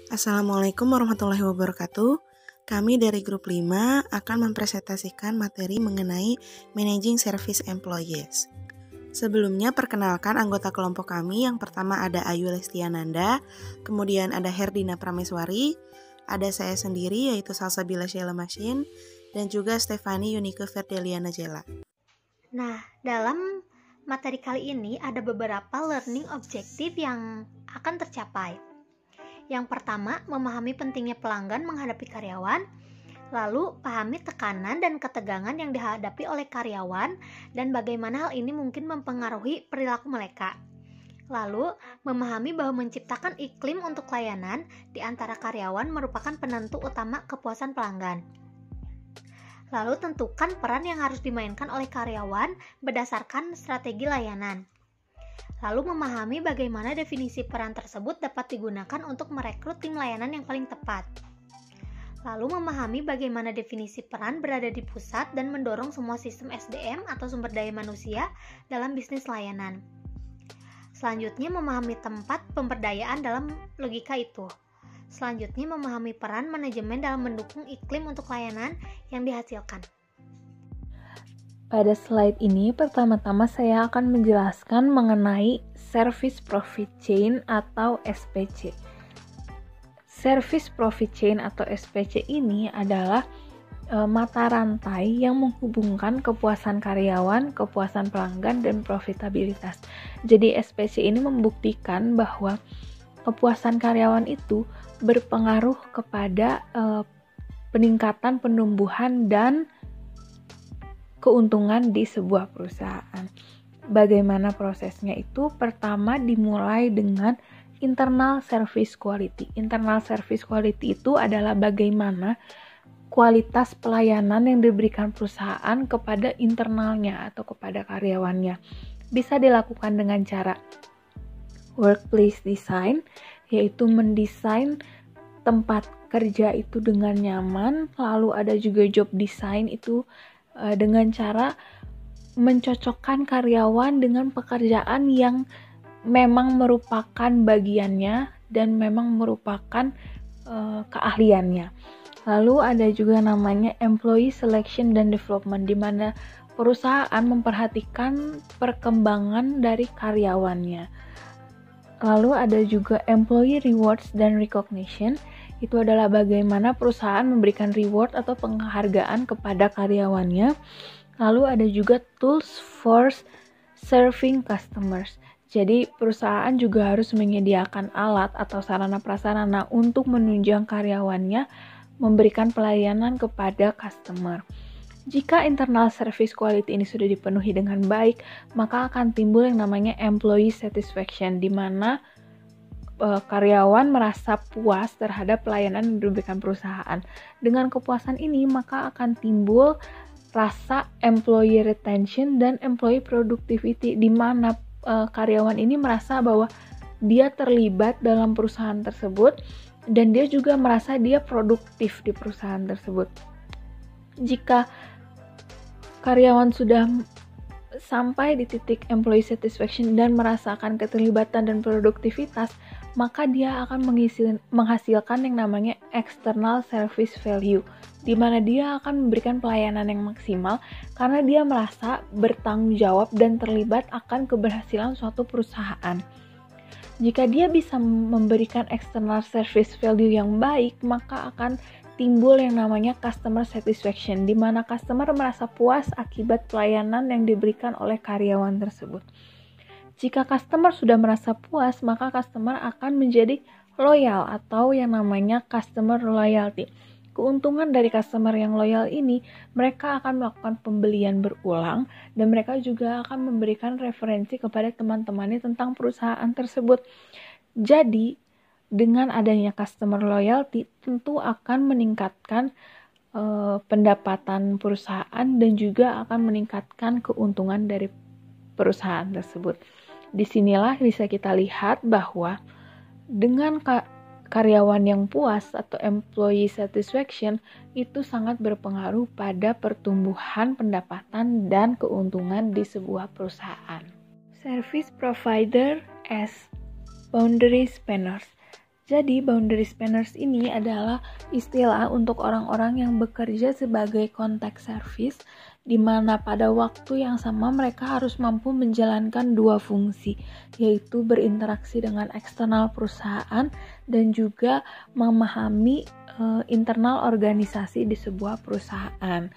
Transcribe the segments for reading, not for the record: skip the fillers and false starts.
Assalamualaikum warahmatullahi wabarakatuh. Kami dari grup 5 akan mempresentasikan materi mengenai Managing Service Employees. Sebelumnya perkenalkan anggota kelompok kami. Yang pertama ada Ayu Lestiananda, kemudian ada Herdina Prameswari, ada saya sendiri yaitu Salsabila Sheila Masin, dan juga Stefani Yunike Ferdeliana Jela. Nah, dalam materi kali ini ada beberapa learning objective yang akan tercapai. Yang pertama, memahami pentingnya pelanggan menghadapi karyawan, lalu pahami tekanan dan ketegangan yang dihadapi oleh karyawan dan bagaimana hal ini mungkin mempengaruhi perilaku mereka. Lalu, memahami bahwa menciptakan iklim untuk layanan di antara karyawan merupakan penentu utama kepuasan pelanggan. Lalu, tentukan peran yang harus dimainkan oleh karyawan berdasarkan strategi layanan. Lalu memahami bagaimana definisi peran tersebut dapat digunakan untuk merekrut tim layanan yang paling tepat. Lalu memahami bagaimana definisi peran berada di pusat dan mendorong semua sistem SDM atau sumber daya manusia dalam bisnis layanan. Selanjutnya memahami tempat pemberdayaan dalam logika itu. Selanjutnya memahami peran manajemen dalam mendukung iklim untuk layanan yang dihasilkan. Pada slide ini, pertama-tama saya akan menjelaskan mengenai Service Profit Chain atau SPC. Service Profit Chain atau SPC ini adalah mata rantai yang menghubungkan kepuasan karyawan, kepuasan pelanggan, dan profitabilitas. Jadi SPC ini membuktikan bahwa kepuasan karyawan itu berpengaruh kepada peningkatan penumbuhan dan keuntungan di sebuah perusahaan. Bagaimana prosesnya itu? Pertama dimulai dengan internal service quality. Internal service quality itu adalah bagaimana kualitas pelayanan yang diberikan perusahaan kepada internalnya atau kepada karyawannya. Bisa dilakukan dengan cara workplace design, yaitu mendesain tempat kerja itu dengan nyaman. Lalu ada juga job design, itu dengan cara mencocokkan karyawan dengan pekerjaan yang memang merupakan bagiannya dan memang merupakan keahliannya. Lalu ada juga namanya employee selection dan development, di mana perusahaan memperhatikan perkembangan dari karyawannya. Lalu ada juga employee rewards dan recognition. Itu adalah bagaimana perusahaan memberikan reward atau penghargaan kepada karyawannya. Lalu ada juga tools for serving customers. Jadi perusahaan juga harus menyediakan alat atau sarana prasarana untuk menunjang karyawannya memberikan pelayanan kepada customer. Jika internal service quality ini sudah dipenuhi dengan baik, maka akan timbul yang namanya employee satisfaction, di mana karyawan merasa puas terhadap pelayanan yang diberikan perusahaan. Dengan kepuasan ini, maka akan timbul rasa employee retention dan employee productivity, di mana karyawan ini merasa bahwa dia terlibat dalam perusahaan tersebut dan dia juga merasa dia produktif di perusahaan tersebut. Jika karyawan sudah sampai di titik employee satisfaction dan merasakan keterlibatan dan produktivitas, maka dia akan menghasilkan yang namanya external service value, di mana dia akan memberikan pelayanan yang maksimal karena dia merasa bertanggung jawab dan terlibat akan keberhasilan suatu perusahaan. Jika dia bisa memberikan external service value yang baik, maka akan timbul yang namanya customer satisfaction, di mana customer merasa puas akibat pelayanan yang diberikan oleh karyawan tersebut. Jika customer sudah merasa puas, maka customer akan menjadi loyal atau yang namanya customer loyalty. Keuntungan dari customer yang loyal ini, mereka akan melakukan pembelian berulang dan mereka juga akan memberikan referensi kepada teman-temannya tentang perusahaan tersebut. Jadi, dengan adanya customer loyalty tentu akan meningkatkan pendapatan perusahaan dan juga akan meningkatkan keuntungan dari perusahaan tersebut. Disinilah bisa kita lihat bahwa dengan karyawan yang puas atau employee satisfaction itu sangat berpengaruh pada pertumbuhan pendapatan dan keuntungan di sebuah perusahaan. Service provider as boundary spanners. Jadi boundary spanners ini adalah istilah untuk orang-orang yang bekerja sebagai contact service, di mana pada waktu yang sama mereka harus mampu menjalankan dua fungsi, yaitu berinteraksi dengan eksternal perusahaan dan juga memahami internal organisasi di sebuah perusahaan.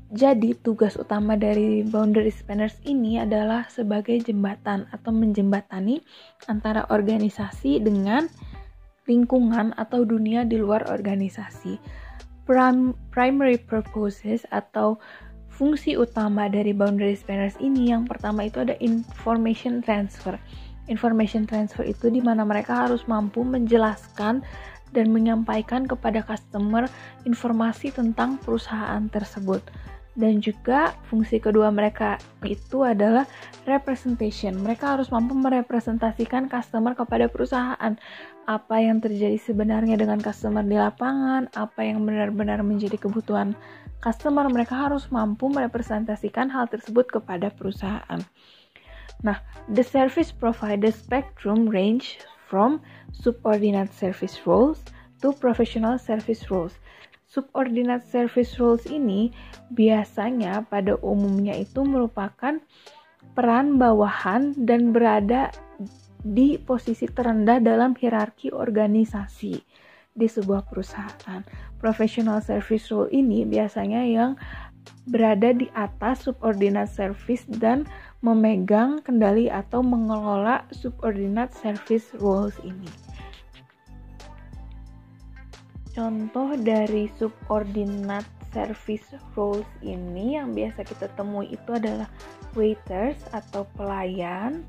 Jadi tugas utama dari boundary spanners ini adalah sebagai jembatan atau menjembatani antara organisasi dengan lingkungan atau dunia di luar organisasi. Primary purposes atau fungsi utama dari boundary spanners ini, yang pertama itu ada information transfer. Information transfer itu di mana mereka harus mampu menjelaskan dan menyampaikan kepada customer informasi tentang perusahaan tersebut. Dan juga fungsi kedua mereka itu adalah representation. Mereka harus mampu merepresentasikan customer kepada perusahaan. Apa yang terjadi sebenarnya dengan customer di lapangan, apa yang benar-benar menjadi kebutuhan customer, mereka harus mampu merepresentasikan hal tersebut kepada perusahaan. Nah, the service provider spectrum range from subordinate service roles to professional service roles. Subordinate service roles ini biasanya pada umumnya itu merupakan peran bawahan dan berada di posisi terendah dalam hierarki organisasi di sebuah perusahaan. Professional service role ini biasanya yang berada di atas subordinate service dan memegang kendali atau mengelola subordinate service roles ini. Contoh dari subordinate service roles ini yang biasa kita temui itu adalah waiters atau pelayan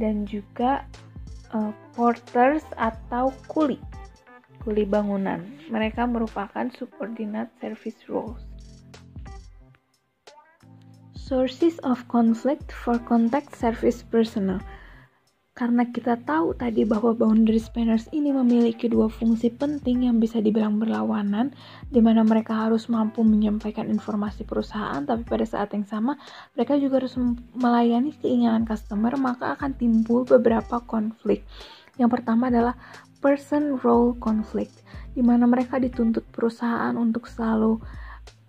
dan juga porters atau kuli bangunan. Mereka merupakan subordinate service roles. Sources of conflict for contact service personnel. Karena kita tahu tadi bahwa boundary spanners ini memiliki dua fungsi penting yang bisa dibilang berlawanan, di mana mereka harus mampu menyampaikan informasi perusahaan, tapi pada saat yang sama mereka juga harus melayani keinginan customer, maka akan timbul beberapa konflik. Yang pertama adalah person role conflict, di mana mereka dituntut perusahaan untuk selalu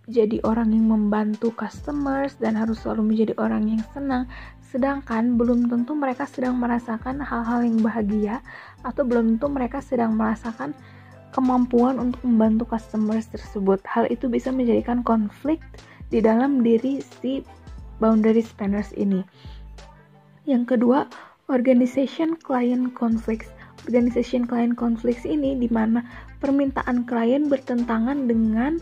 jadi orang yang membantu customers dan harus selalu menjadi orang yang senang, sedangkan belum tentu mereka sedang merasakan hal-hal yang bahagia atau belum tentu mereka sedang merasakan kemampuan untuk membantu customers tersebut. Hal itu bisa menjadikan konflik di dalam diri si boundary spanners ini. Yang kedua, organization client conflicts. Organization client conflicts ini di mana permintaan klien bertentangan dengan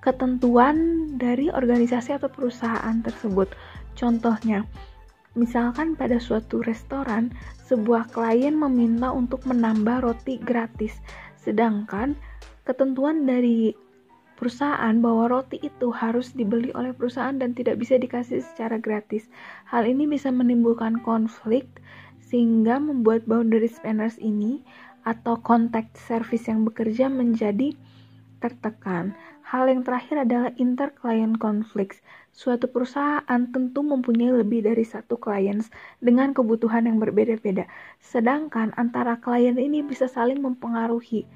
ketentuan dari organisasi atau perusahaan tersebut. Contohnya, misalkan pada suatu restoran, sebuah klien meminta untuk menambah roti gratis, sedangkan ketentuan dari perusahaan bahwa roti itu harus dibeli oleh perusahaan dan tidak bisa dikasih secara gratis. Hal ini bisa menimbulkan konflik sehingga membuat boundary spanners ini atau contact service yang bekerja menjadi tertekan. Hal yang terakhir adalah inter-client conflicts. Suatu perusahaan tentu mempunyai lebih dari satu clients dengan kebutuhan yang berbeda-beda. Sedangkan antara klien ini bisa saling mempengaruhi.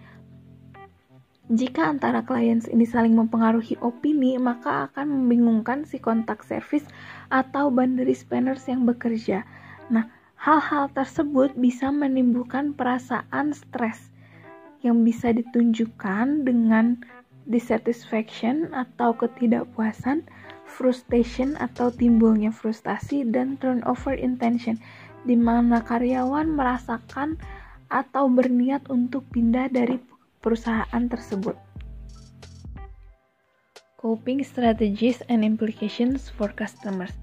Jika antara clients ini saling mempengaruhi opini, maka akan membingungkan si contact service atau boundary spanners yang bekerja. Nah, hal-hal tersebut bisa menimbulkan perasaan stres yang bisa ditunjukkan dengan dissatisfaction atau ketidakpuasan, frustration atau timbulnya frustasi, dan turnover intention, di mana karyawan merasakan atau berniat untuk pindah dari perusahaan tersebut. Coping strategies and implications for customers.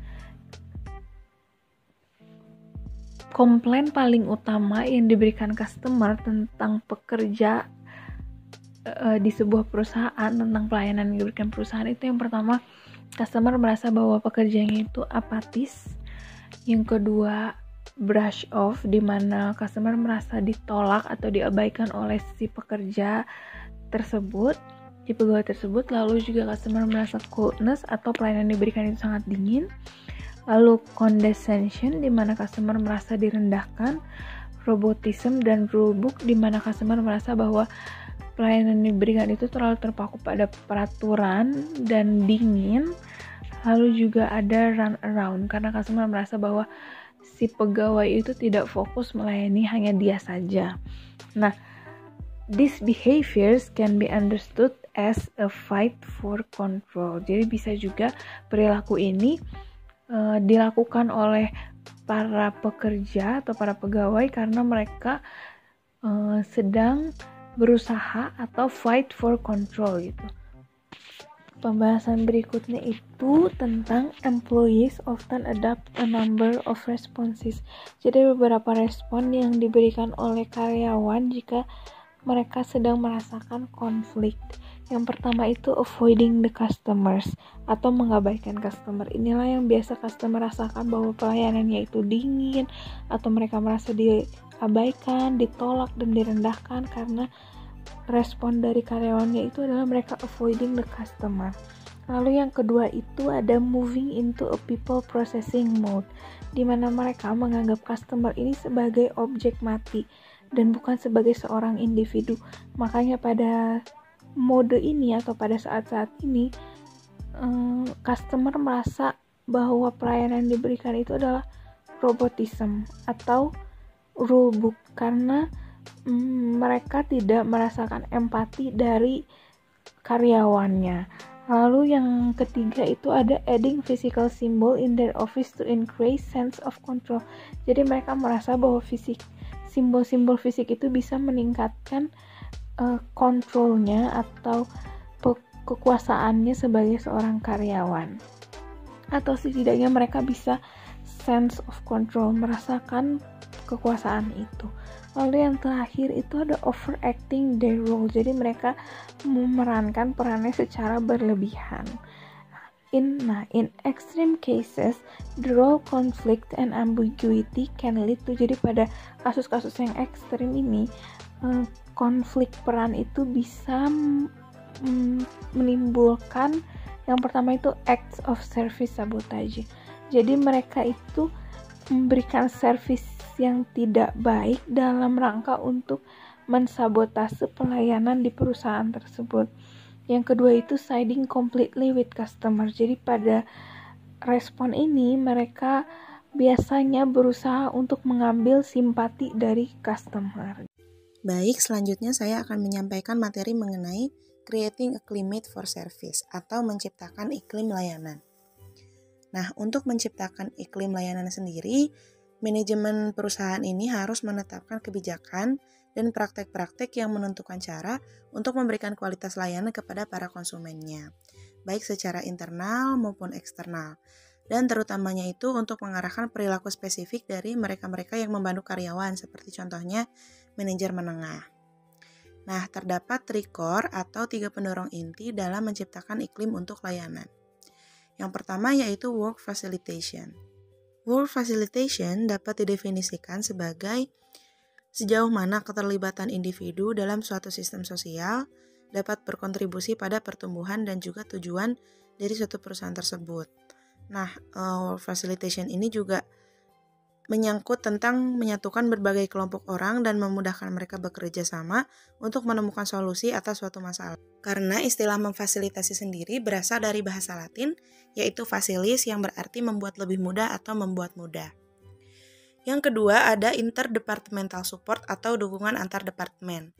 Komplain paling utama yang diberikan customer tentang pekerja di sebuah perusahaan, tentang pelayanan yang diberikan perusahaan itu, yang pertama, customer merasa bahwa pekerjaannya itu apatis. Yang kedua, brush off, di mana customer merasa ditolak atau diabaikan oleh si pekerja tersebut, si pegawai tersebut. Lalu juga customer merasa coldness atau pelayanan yang diberikan itu sangat dingin. Lalu condescension, di mana customer merasa direndahkan. robotism dan rulebook, di mana customer merasa bahwa pelayanan yang diberikan itu terlalu terpaku pada peraturan dan dingin. Lalu juga ada run around, karena customer merasa bahwa si pegawai itu tidak fokus melayani hanya dia saja. Nah, these behaviors can be understood as a fight for control. Jadi bisa juga perilaku ini dilakukan oleh para pekerja atau para pegawai karena mereka sedang berusaha atau fight for control gitu. Pembahasan berikutnya itu tentang employees often adopt a number of responses. Jadi beberapa respon yang diberikan oleh karyawan jika mereka sedang merasakan konflik. Yang pertama itu avoiding the customers atau mengabaikan customer. Inilah yang biasa customer rasakan, bahwa pelayanannya itu dingin atau mereka merasa diabaikan, ditolak dan direndahkan karena respon dari karyawannya itu adalah mereka avoiding the customer. Lalu yang kedua itu ada moving into a people processing mode, di mana mereka menganggap customer ini sebagai objek mati dan bukan sebagai seorang individu. Makanya pada mode ini atau pada saat-saat ini customer merasa bahwa pelayanan yang diberikan itu adalah robotism atau rulebook, karena mereka tidak merasakan empati dari karyawannya. Lalu yang ketiga itu ada adding physical symbol in their office to increase sense of control. Jadi mereka merasa bahwa simbol-simbol fisik itu bisa meningkatkan kontrolnya atau kekuasaannya sebagai seorang karyawan. Atau setidaknya mereka bisa sense of control, merasakan kekuasaan itu. Lalu yang terakhir itu ada overacting their role. Jadi mereka memerankan perannya secara berlebihan. In extreme cases, the role conflict and ambiguity can lead to, jadi pada kasus-kasus yang ekstrim ini, konflik peran itu bisa menimbulkan yang pertama itu acts of service sabotage. Jadi mereka itu memberikan service yang tidak baik dalam rangka untuk mensabotase pelayanan di perusahaan tersebut. Yang kedua itu siding completely with customer. Jadi pada respon ini mereka biasanya berusaha untuk mengambil simpati dari customer. Baik, selanjutnya saya akan menyampaikan materi mengenai creating a climate for service atau menciptakan iklim layanan. Nah, untuk menciptakan iklim layanan sendiri, manajemen perusahaan ini harus menetapkan kebijakan dan praktek-praktek yang menentukan cara untuk memberikan kualitas layanan kepada para konsumennya, baik secara internal maupun eksternal. Dan terutamanya itu untuk mengarahkan perilaku spesifik dari mereka-mereka yang membantu karyawan, seperti contohnya manajer menengah. Nah, terdapat 3 core atau 3 pendorong inti dalam menciptakan iklim untuk layanan. Yang pertama yaitu work facilitation. Work facilitation dapat didefinisikan sebagai sejauh mana keterlibatan individu dalam suatu sistem sosial dapat berkontribusi pada pertumbuhan dan juga tujuan dari suatu perusahaan tersebut. Nah, work facilitation ini juga menyangkut tentang menyatukan berbagai kelompok orang dan memudahkan mereka bekerja sama untuk menemukan solusi atas suatu masalah. Karena istilah memfasilitasi sendiri berasal dari bahasa Latin, yaitu facilis yang berarti membuat lebih mudah atau membuat mudah. Yang kedua ada interdepartmental support atau dukungan antar departemen.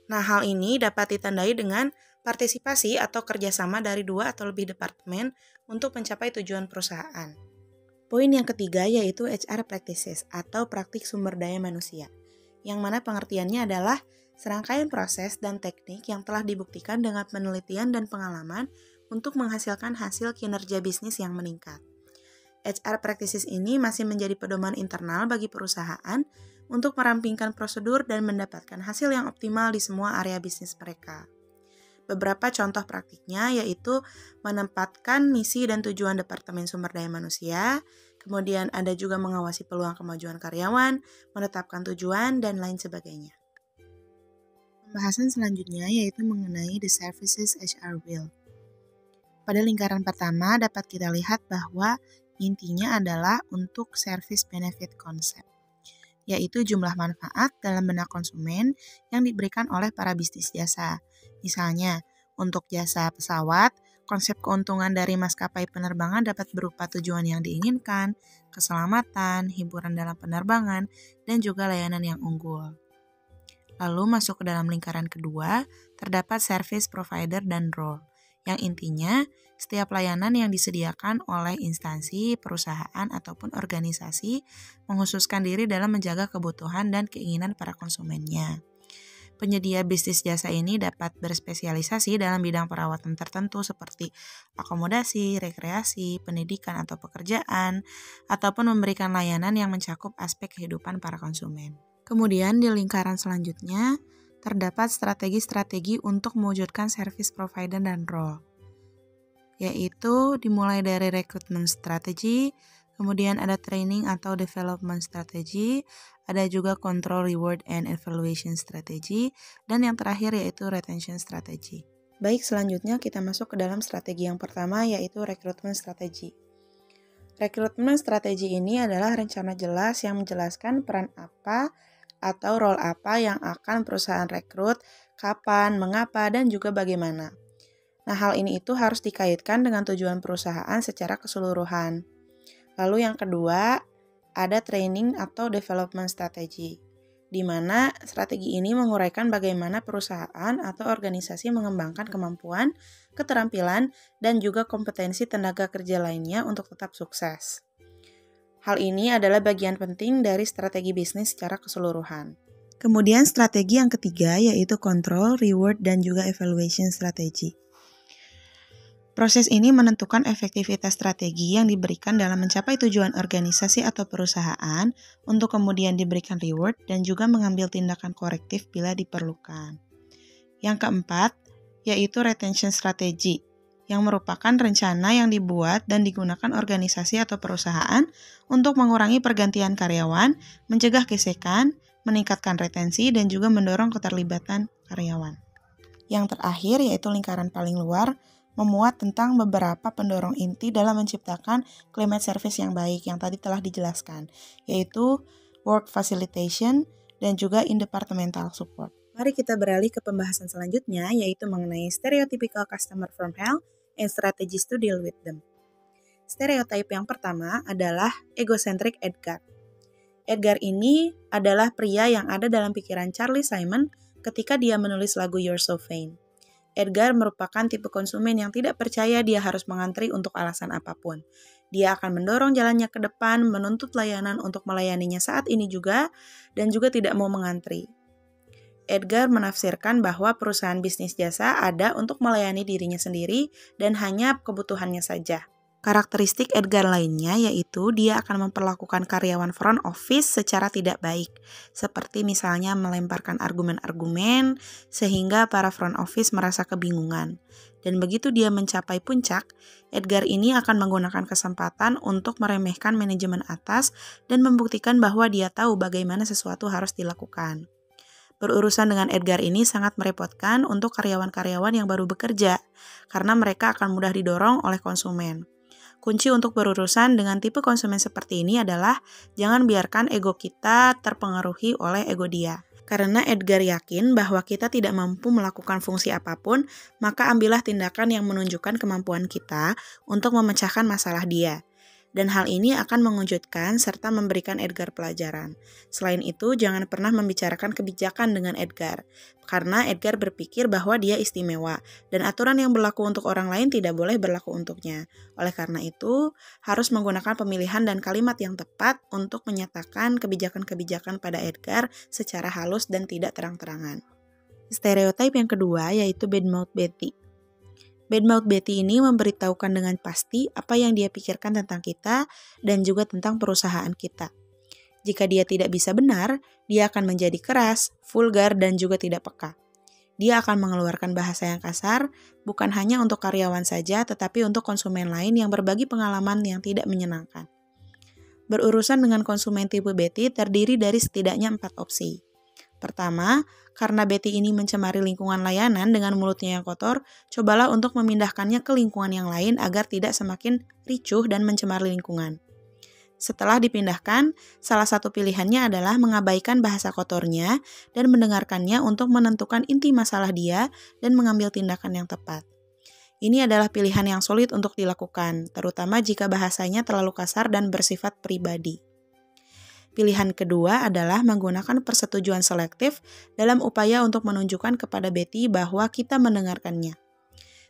Nah, hal ini dapat ditandai dengan partisipasi atau kerjasama dari 2 atau lebih departemen untuk mencapai tujuan perusahaan. Poin yang ketiga yaitu HR practices atau praktik sumber daya manusia, yang mana pengertiannya adalah serangkaian proses dan teknik yang telah dibuktikan dengan penelitian dan pengalaman untuk menghasilkan hasil kinerja bisnis yang meningkat. HR practices ini masih menjadi pedoman internal bagi perusahaan untuk merampingkan prosedur dan mendapatkan hasil yang optimal di semua area bisnis mereka. Beberapa contoh praktiknya yaitu menempatkan misi dan tujuan Departemen Sumber Daya Manusia, kemudian ada juga mengawasi peluang kemajuan karyawan, menetapkan tujuan, dan lain sebagainya. Pembahasan selanjutnya yaitu mengenai the services HR will. Pada lingkaran pertama dapat kita lihat bahwa intinya adalah untuk service benefit concept, yaitu jumlah manfaat dalam benak konsumen yang diberikan oleh para bisnis jasa. Misalnya, untuk jasa pesawat, konsep keuntungan dari maskapai penerbangan dapat berupa tujuan yang diinginkan, keselamatan, hiburan dalam penerbangan, dan juga layanan yang unggul. Lalu masuk ke dalam lingkaran kedua, terdapat service provider dan role, yang intinya setiap layanan yang disediakan oleh instansi, perusahaan, ataupun organisasi menghususkan diri dalam menjaga kebutuhan dan keinginan para konsumennya. Penyedia bisnis jasa ini dapat berspesialisasi dalam bidang perawatan tertentu seperti akomodasi, rekreasi, pendidikan atau pekerjaan, ataupun memberikan layanan yang mencakup aspek kehidupan para konsumen. Kemudian di lingkaran selanjutnya, terdapat strategi-strategi untuk mewujudkan service provider dan role, yaitu dimulai dari recruitment strategy, kemudian ada training atau development strategy, ada juga control, reward, and evaluation strategy, dan yang terakhir yaitu retention strategy. Baik, selanjutnya kita masuk ke dalam strategi yang pertama yaitu recruitment strategy. Recruitment strategy ini adalah rencana jelas yang menjelaskan peran apa atau role apa yang akan perusahaan rekrut, kapan, mengapa, dan juga bagaimana. Nah, hal ini itu harus dikaitkan dengan tujuan perusahaan secara keseluruhan. Lalu yang kedua, ada training atau development strategy, di mana strategi ini menguraikan bagaimana perusahaan atau organisasi mengembangkan kemampuan, keterampilan, dan juga kompetensi tenaga kerja lainnya untuk tetap sukses. Hal ini adalah bagian penting dari strategi bisnis secara keseluruhan. Kemudian strategi yang ketiga yaitu control, reward, dan juga evaluation strategy. Proses ini menentukan efektivitas strategi yang diberikan dalam mencapai tujuan organisasi atau perusahaan untuk kemudian diberikan reward dan juga mengambil tindakan korektif bila diperlukan. Yang keempat, yaitu retention strategy, yang merupakan rencana yang dibuat dan digunakan organisasi atau perusahaan untuk mengurangi pergantian karyawan, mencegah gesekan, meningkatkan retensi, dan juga mendorong keterlibatan karyawan. Yang terakhir yaitu lingkaran paling luar, memuat tentang beberapa pendorong inti dalam menciptakan climate service yang baik yang tadi telah dijelaskan, yaitu work facilitation dan juga interdepartmental support. Mari kita beralih ke pembahasan selanjutnya, yaitu mengenai stereotypical customer from hell and strategies to deal with them. Stereotype yang pertama adalah egocentric Edgar. Edgar ini adalah pria yang ada dalam pikiran Charlie Simon ketika dia menulis lagu You're So Vain. Edgar merupakan tipe konsumen yang tidak percaya dia harus mengantri untuk alasan apapun. Dia akan mendorong jalannya ke depan, menuntut layanan untuk melayaninya saat ini juga, dan juga tidak mau mengantri. Edgar menafsirkan bahwa perusahaan bisnis jasa ada untuk melayani dirinya sendiri dan hanya kebutuhannya saja. Karakteristik Edgar lainnya yaitu dia akan memperlakukan karyawan front office secara tidak baik, seperti misalnya melemparkan argumen-argumen sehingga para front office merasa kebingungan. Dan begitu dia mencapai puncak, Edgar ini akan menggunakan kesempatan untuk meremehkan manajemen atas dan membuktikan bahwa dia tahu bagaimana sesuatu harus dilakukan. Berurusan dengan Edgar ini sangat merepotkan untuk karyawan-karyawan yang baru bekerja, karena mereka akan mudah didorong oleh konsumen. Kunci untuk berurusan dengan tipe konsumen seperti ini adalah jangan biarkan ego kita terpengaruhi oleh ego dia. Karena Edgar yakin bahwa kita tidak mampu melakukan fungsi apapun, maka ambillah tindakan yang menunjukkan kemampuan kita untuk memecahkan masalah dia. Dan hal ini akan mengejutkan serta memberikan Edgar pelajaran. Selain itu, jangan pernah membicarakan kebijakan dengan Edgar, karena Edgar berpikir bahwa dia istimewa, dan aturan yang berlaku untuk orang lain tidak boleh berlaku untuknya. Oleh karena itu, harus menggunakan pemilihan dan kalimat yang tepat untuk menyatakan kebijakan-kebijakan pada Edgar secara halus dan tidak terang-terangan. Stereotip yang kedua yaitu Badmouth Betty. Badmouth Betty ini memberitahukan dengan pasti apa yang dia pikirkan tentang kita dan juga tentang perusahaan kita. Jika dia tidak bisa benar, dia akan menjadi keras, vulgar, dan juga tidak peka. Dia akan mengeluarkan bahasa yang kasar, bukan hanya untuk karyawan saja, tetapi untuk konsumen lain yang berbagi pengalaman yang tidak menyenangkan. Berurusan dengan konsumen tipe Betty terdiri dari setidaknya 4 opsi. Pertama, karena Betty ini mencemari lingkungan layanan dengan mulutnya yang kotor, cobalah untuk memindahkannya ke lingkungan yang lain agar tidak semakin ricuh dan mencemari lingkungan. Setelah dipindahkan, salah satu pilihannya adalah mengabaikan bahasa kotornya dan mendengarkannya untuk menentukan inti masalah dia dan mengambil tindakan yang tepat. Ini adalah pilihan yang sulit untuk dilakukan, terutama jika bahasanya terlalu kasar dan bersifat pribadi. Pilihan kedua adalah menggunakan persetujuan selektif dalam upaya untuk menunjukkan kepada Betty bahwa kita mendengarkannya.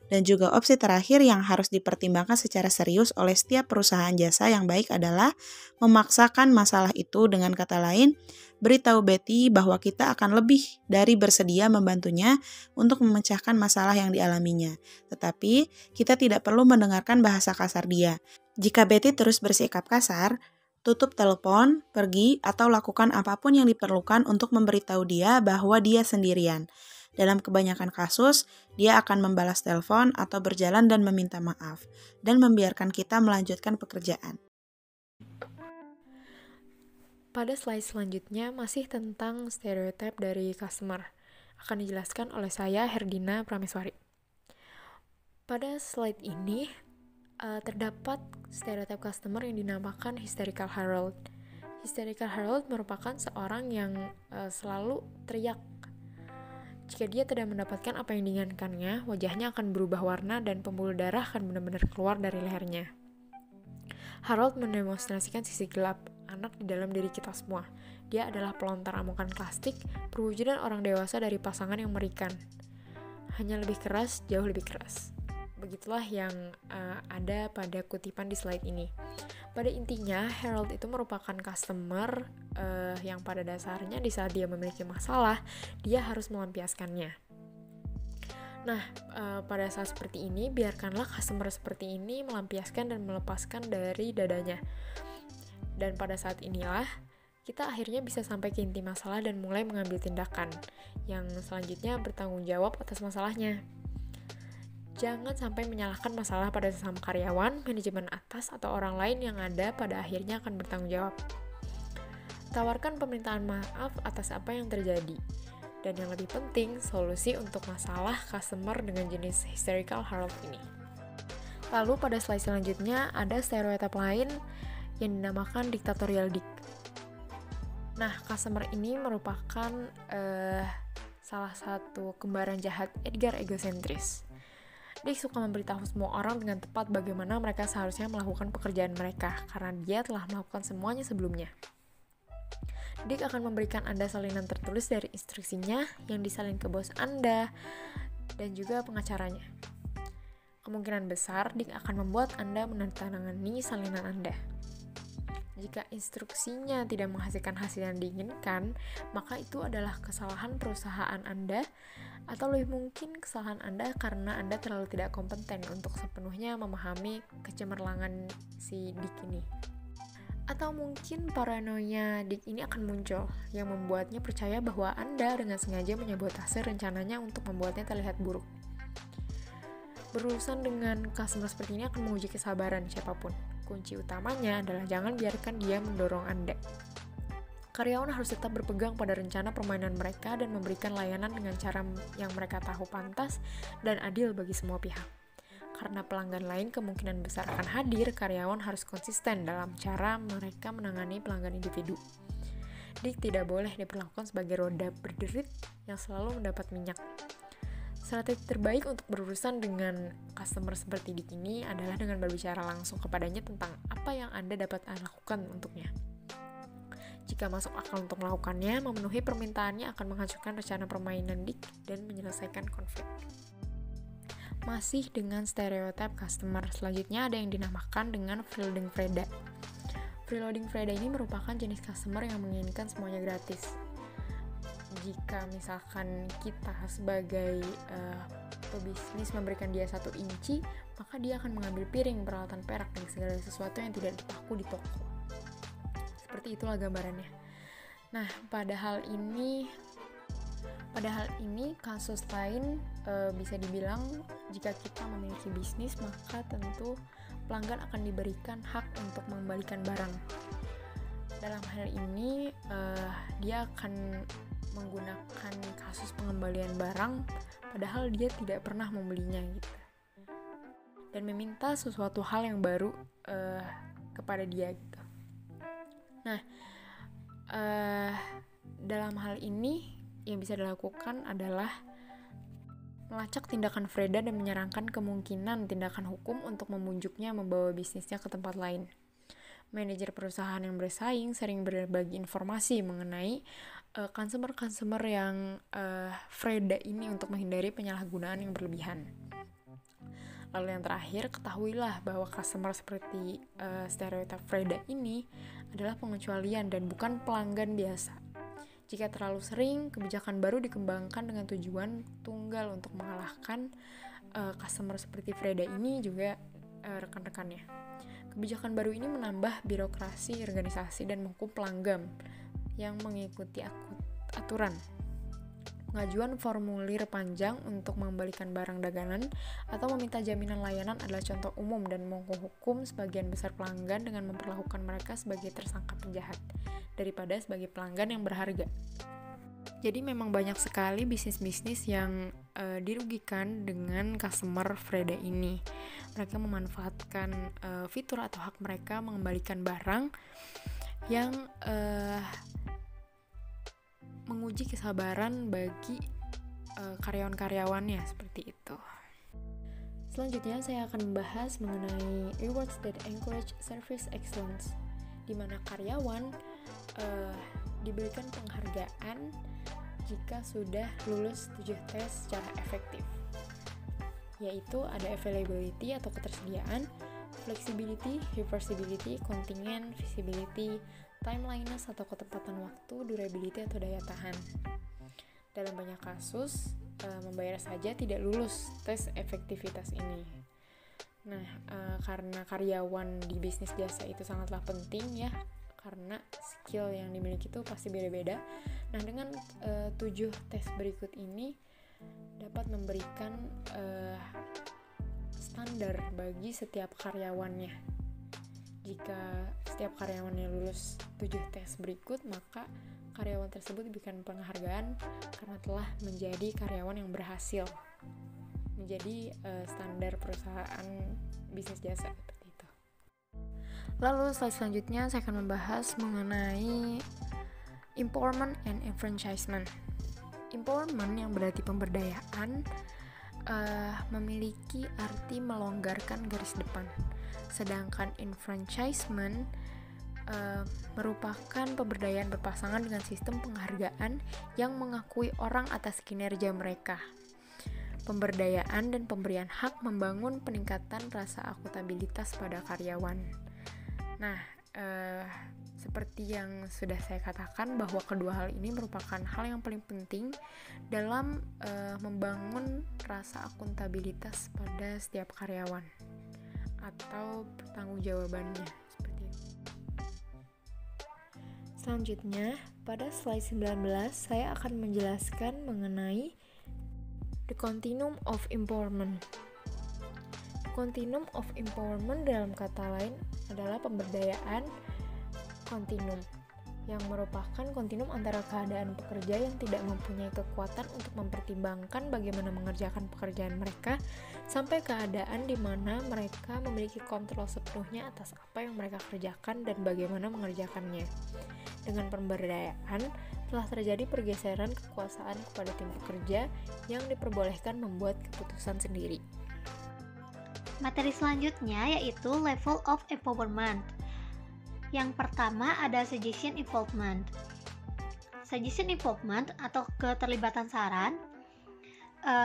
Dan juga opsi terakhir yang harus dipertimbangkan secara serius oleh setiap perusahaan jasa yang baik adalah memaksakan masalah itu. Dengan kata lain, beritahu Betty bahwa kita akan lebih dari bersedia membantunya untuk memecahkan masalah yang dialaminya. Tetapi, kita tidak perlu mendengarkan bahasa kasar dia. Jika Betty terus bersikap kasar, tutup telepon, pergi, atau lakukan apapun yang diperlukan untuk memberitahu dia bahwa dia sendirian. Dalam kebanyakan kasus, dia akan membalas telepon atau berjalan dan meminta maaf, dan membiarkan kita melanjutkan pekerjaan. Pada slide selanjutnya masih tentang stereotip dari customer. Akan dijelaskan oleh saya, Herdina Prameswari. Pada slide ini, terdapat stereotip customer yang dinamakan Hysterical Harold. Hysterical Harold merupakan seorang yang selalu teriak. Jika dia tidak mendapatkan apa yang diinginkannya, wajahnya akan berubah warna dan pembuluh darah akan benar-benar keluar dari lehernya. Harold mendemonstrasikan sisi gelap, anak di dalam diri kita semua. Dia adalah pelontar amukan plastik, perwujudan orang dewasa dari pasangan yang mengerikan. Hanya lebih keras, jauh lebih keras. Begitulah yang ada pada kutipan di slide ini. Pada intinya, Harold itu merupakan customer yang pada dasarnya di saat dia memiliki masalah, dia harus melampiaskannya. Nah, pada saat seperti ini, biarkanlah customer seperti ini melampiaskan dan melepaskan dari dadanya. Dan pada saat inilah, kita akhirnya bisa sampai ke inti masalah dan mulai mengambil tindakan yang selanjutnya bertanggung jawab atas masalahnya. Jangan sampai menyalahkan masalah pada sesama karyawan, manajemen atas, atau orang lain yang ada pada akhirnya akan bertanggung jawab. Tawarkan permintaan maaf atas apa yang terjadi. Dan yang lebih penting, solusi untuk masalah customer dengan jenis Hysterical Harold ini. Lalu pada slide selanjutnya ada stereotip lain yang dinamakan Dictatorial Dick. Nah, customer ini merupakan salah satu kembaran jahat Edgar egosentris. Dick suka memberitahu semua orang dengan tepat bagaimana mereka seharusnya melakukan pekerjaan mereka, karena dia telah melakukan semuanya sebelumnya. Dick akan memberikan Anda salinan tertulis dari instruksinya yang disalin ke bos Anda dan juga pengacaranya. Kemungkinan besar, Dick akan membuat Anda menandatangani salinan Anda. Jika instruksinya tidak menghasilkan hasil yang diinginkan, maka itu adalah kesalahan perusahaan Anda, atau lebih mungkin kesalahan Anda karena Anda terlalu tidak kompeten untuk sepenuhnya memahami kecemerlangan si Dick ini. Atau mungkin paranoia Dick ini akan muncul, yang membuatnya percaya bahwa Anda dengan sengaja menyabotase rencananya untuk membuatnya terlihat buruk. Berurusan dengan customer seperti ini akan menguji kesabaran siapapun. Kunci utamanya adalah jangan biarkan dia mendorong Anda. Karyawan harus tetap berpegang pada rencana permainan mereka dan memberikan layanan dengan cara yang mereka tahu pantas dan adil bagi semua pihak. Karena pelanggan lain kemungkinan besar akan hadir, karyawan harus konsisten dalam cara mereka menangani pelanggan individu. Dick tidak boleh diperlakukan sebagai roda berderit yang selalu mendapat minyak. Strategi terbaik untuk berurusan dengan customer seperti Dick ini adalah dengan berbicara langsung kepadanya tentang apa yang Anda dapat lakukan untuknya. Jika masuk akal untuk melakukannya, memenuhi permintaannya akan menghancurkan rencana permainan Dick dan menyelesaikan konflik. Masih dengan stereotip customer, selanjutnya ada yang dinamakan dengan freeloading Freda. Freeloading Freda ini merupakan jenis customer yang menginginkan semuanya gratis. Jika misalkan kita sebagai pebisnis memberikan dia 1 inci, maka dia akan mengambil piring, peralatan perak, dan segala sesuatu yang tidak dipaku di toko. Seperti itulah gambarannya. Nah, pada hal ini kasus lain bisa dibilang jika kita memiliki bisnis, maka tentu pelanggan akan diberikan hak untuk mengembalikan barang. Dalam hal ini, dia akan menggunakan kasus pengembalian barang padahal dia tidak pernah membelinya gitu, dan meminta sesuatu hal yang baru kepada dia gitu. Nah, dalam hal ini yang bisa dilakukan adalah melacak tindakan Freda dan menyarankan kemungkinan tindakan hukum untuk membujuknya membawa bisnisnya ke tempat lain. Manajer perusahaan yang bersaing sering berbagi informasi mengenai customer yang Freda ini untuk menghindari penyalahgunaan yang berlebihan. Lalu yang terakhir, ketahuilah bahwa customer seperti stereotip Freda ini adalah pengecualian dan bukan pelanggan biasa. Jika terlalu sering, kebijakan baru dikembangkan dengan tujuan tunggal untuk mengalahkan customer seperti Freda ini juga rekan-rekannya. Kebijakan baru ini menambah birokrasi organisasi dan menghukum pelanggan yang mengikuti aturan. Pengajuan formulir panjang untuk mengembalikan barang dagangan atau meminta jaminan layanan adalah contoh umum dan menghukum sebagian besar pelanggan dengan memperlakukan mereka sebagai tersangka penjahat daripada sebagai pelanggan yang berharga. Jadi memang banyak sekali bisnis-bisnis yang dirugikan dengan customer Freda ini. Mereka memanfaatkan fitur atau hak mereka mengembalikan barang yang menguji kesabaran bagi karyawan-karyawannya seperti itu. Selanjutnya saya akan membahas mengenai rewards that encourage service excellence, di mana karyawan diberikan penghargaan jika sudah lulus 7 tes secara efektif, yaitu ada availability atau ketersediaan, flexibility, reversibility, contingent, feasibility, timeliness atau ketepatan waktu, durability atau daya tahan. Dalam banyak kasus, membayar saja tidak lulus tes efektivitas ini. Nah, karena karyawan di bisnis jasa itu sangatlah penting ya, karena skill yang dimiliki itu pasti beda-beda. Nah, dengan 7 tes berikut ini dapat memberikan standar bagi setiap karyawannya. Jika setiap karyawannya lulus 7 tes berikut, maka karyawan tersebut diberikan penghargaan karena telah menjadi karyawan yang berhasil menjadi standar perusahaan bisnis jasa seperti itu. Lalu slide selanjutnya saya akan membahas mengenai empowerment and enfranchisement. Empowerment yang berarti pemberdayaan memiliki arti melonggarkan garis depan. Sedangkan enfranchisement merupakan pemberdayaan berpasangan dengan sistem penghargaan yang mengakui orang atas kinerja mereka. Pemberdayaan dan pemberian hak membangun peningkatan rasa akuntabilitas pada karyawan. Nah, seperti yang sudah saya katakan bahwa kedua hal ini merupakan hal yang paling penting dalam membangun rasa akuntabilitas pada setiap karyawan atau pertanggungjawabannya seperti itu. Selanjutnya, pada slide 19 saya akan menjelaskan mengenai the continuum of empowerment. Continuum of empowerment dalam kata lain adalah pemberdayaan kontinum, yang merupakan kontinum antara keadaan pekerja yang tidak mempunyai kekuatan untuk mempertimbangkan bagaimana mengerjakan pekerjaan mereka sampai keadaan di mana mereka memiliki kontrol sepenuhnya atas apa yang mereka kerjakan dan bagaimana mengerjakannya. Dengan pemberdayaan, telah terjadi pergeseran kekuasaan kepada tim pekerja yang diperbolehkan membuat keputusan sendiri. Materi selanjutnya yaitu level of empowerment. Yang pertama ada suggestion involvement. Suggestion involvement atau keterlibatan saran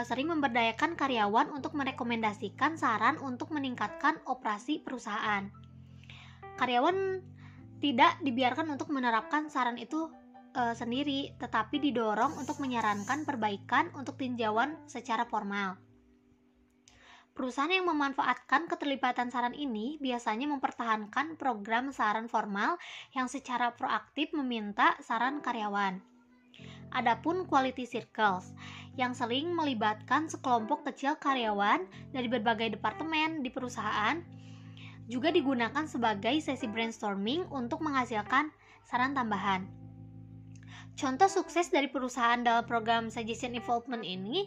sering memberdayakan karyawan untuk merekomendasikan saran untuk meningkatkan operasi perusahaan. Karyawan tidak dibiarkan untuk menerapkan saran itu sendiri, tetapi didorong untuk menyarankan perbaikan untuk tinjauan secara formal. Perusahaan yang memanfaatkan keterlibatan saran ini biasanya mempertahankan program saran formal yang secara proaktif meminta saran karyawan. Adapun quality circles yang sering melibatkan sekelompok kecil karyawan dari berbagai departemen di perusahaan juga digunakan sebagai sesi brainstorming untuk menghasilkan saran tambahan. Contoh sukses dari perusahaan dalam program suggestion involvement ini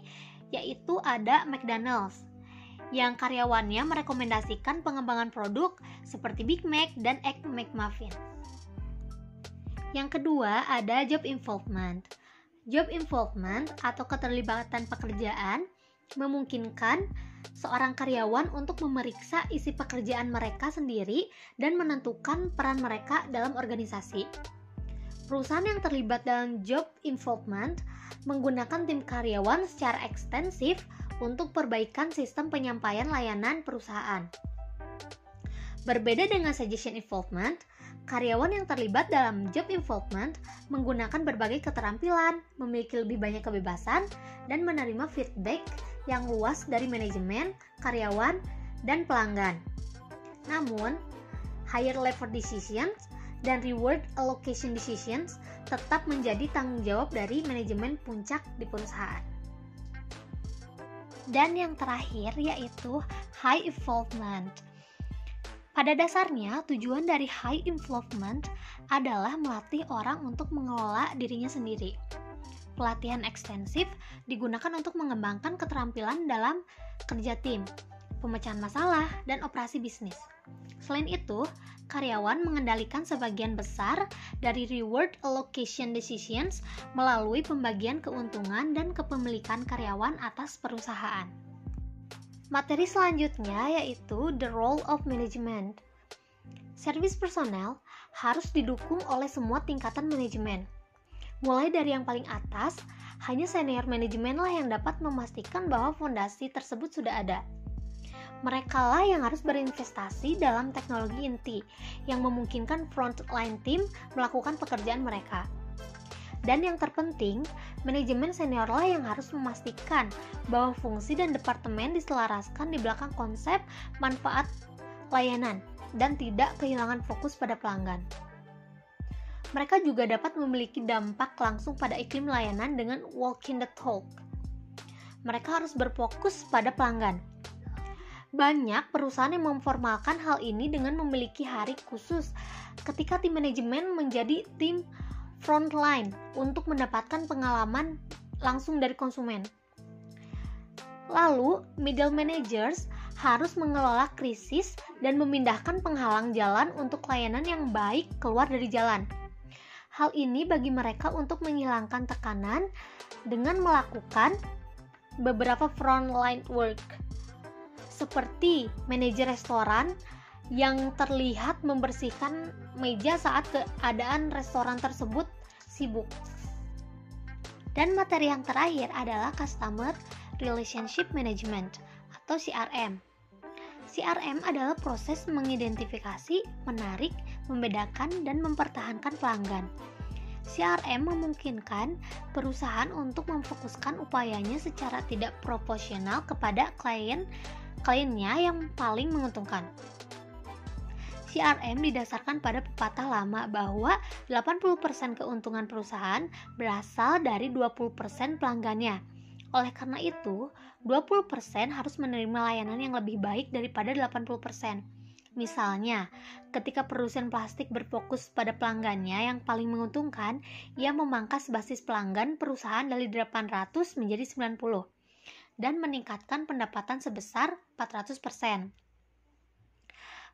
yaitu ada McDonald's, yang karyawannya merekomendasikan pengembangan produk seperti Big Mac dan Egg McMuffin. Yang kedua ada job involvement. Job involvement atau keterlibatan pekerjaan memungkinkan seorang karyawan untuk memeriksa isi pekerjaan mereka sendiri dan menentukan peran mereka dalam organisasi. Perusahaan yang terlibat dalam job involvement menggunakan tim karyawan secara ekstensif untuk perbaikan sistem penyampaian layanan perusahaan. Berbeda dengan suggestion involvement, karyawan yang terlibat dalam job involvement menggunakan berbagai keterampilan, memiliki lebih banyak kebebasan, dan menerima feedback yang luas dari manajemen, karyawan, dan pelanggan. Namun, higher level decisions dan reward allocation decisions tetap menjadi tanggung jawab dari manajemen puncak di perusahaan. Dan yang terakhir yaitu high involvement. Pada dasarnya, tujuan dari high involvement adalah melatih orang untuk mengelola dirinya sendiri. Pelatihan ekstensif digunakan untuk mengembangkan keterampilan dalam kerja tim, pemecahan masalah, dan operasi bisnis. Selain itu, karyawan mengendalikan sebagian besar dari reward allocation decisions melalui pembagian keuntungan dan kepemilikan karyawan atas perusahaan. Materi selanjutnya yaitu the role of management. Servis personel harus didukung oleh semua tingkatan manajemen. Mulai dari yang paling atas, hanya senior manajemen lah yang dapat memastikan bahwa fondasi tersebut sudah ada. Mereka lah yang harus berinvestasi dalam teknologi inti yang memungkinkan frontline team melakukan pekerjaan mereka. Dan yang terpenting, manajemen senior lah yang harus memastikan bahwa fungsi dan departemen diselaraskan di belakang konsep manfaat layanan dan tidak kehilangan fokus pada pelanggan. Mereka juga dapat memiliki dampak langsung pada iklim layanan dengan walking the talk. Mereka harus berfokus pada pelanggan. Banyak perusahaan yang memformalkan hal ini dengan memiliki hari khusus ketika tim manajemen menjadi tim frontline untuk mendapatkan pengalaman langsung dari konsumen. Lalu, middle managers harus mengelola krisis dan memindahkan penghalang jalan untuk layanan yang baik keluar dari jalan. Hal ini bagi mereka untuk menghilangkan tekanan dengan melakukan beberapa frontline work, seperti manajer restoran yang terlihat membersihkan meja saat keadaan restoran tersebut sibuk. Dan materi yang terakhir adalah Customer Relationship Management atau CRM. CRM adalah proses mengidentifikasi, menarik, membedakan, dan mempertahankan pelanggan. CRM memungkinkan perusahaan untuk memfokuskan upayanya secara tidak proporsional kepada kliennya yang paling menguntungkan. CRM didasarkan pada pepatah lama bahwa 80% keuntungan perusahaan berasal dari 20% pelanggannya. Oleh karena itu, 20% harus menerima layanan yang lebih baik daripada 80%. Misalnya, ketika perusahaan plastik berfokus pada pelanggannya yang paling menguntungkan, ia memangkas basis pelanggan perusahaan dari 800 menjadi 90 dan meningkatkan pendapatan sebesar 400%.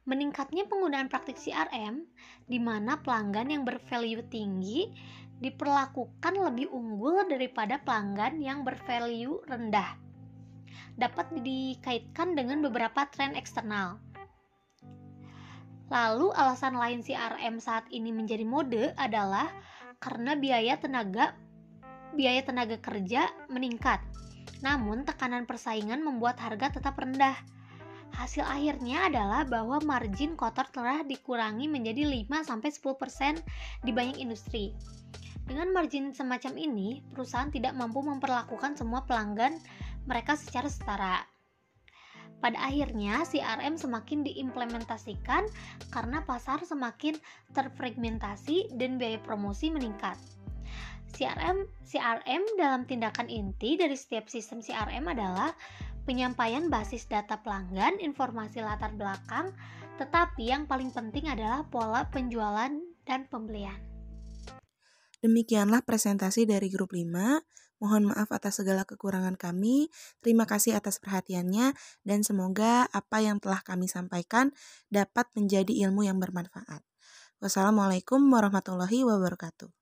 Meningkatnya penggunaan praktik CRM, di mana pelanggan yang bervalue tinggi diperlakukan lebih unggul daripada pelanggan yang bervalue rendah, dapat dikaitkan dengan beberapa tren eksternal. Lalu alasan lain CRM saat ini menjadi mode adalah karena biaya tenaga kerja meningkat. Namun tekanan persaingan membuat harga tetap rendah. Hasil akhirnya adalah bahwa margin kotor telah dikurangi menjadi 5-10% di banyak industri. Dengan margin semacam ini, perusahaan tidak mampu memperlakukan semua pelanggan mereka secara setara. Pada akhirnya, CRM semakin diimplementasikan karena pasar semakin terfragmentasi dan biaya promosi meningkat. CRM dalam tindakan inti dari setiap sistem CRM adalah penyampaian basis data pelanggan, informasi latar belakang, tetapi yang paling penting adalah pola penjualan dan pembelian. Demikianlah presentasi dari grup 5. Mohon maaf atas segala kekurangan kami. Terima kasih atas perhatiannya dan semoga apa yang telah kami sampaikan dapat menjadi ilmu yang bermanfaat. Wassalamualaikum warahmatullahi wabarakatuh.